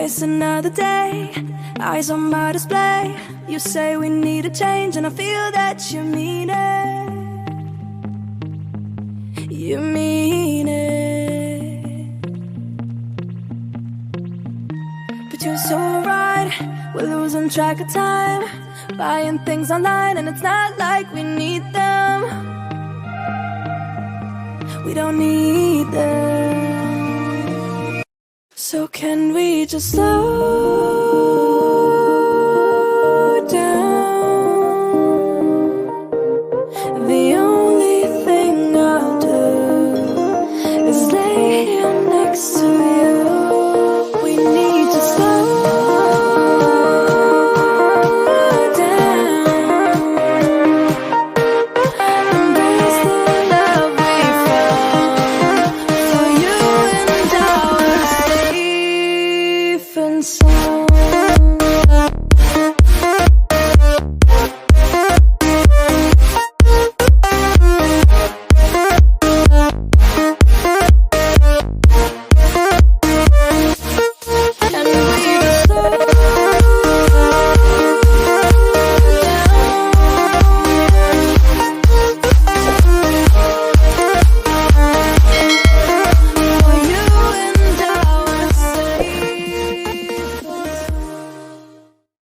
waste another day, eyes on my display. You say we need a change, and I feel that you mean it. You mean it. But you're so right, we're losing track of time, buying things online, and it's not like we need them. We don't need them. So can we just slow down? The only thing I'll do is lay here next to you. We need to slow down. Embrace the love we found, for you and I are safe and sound.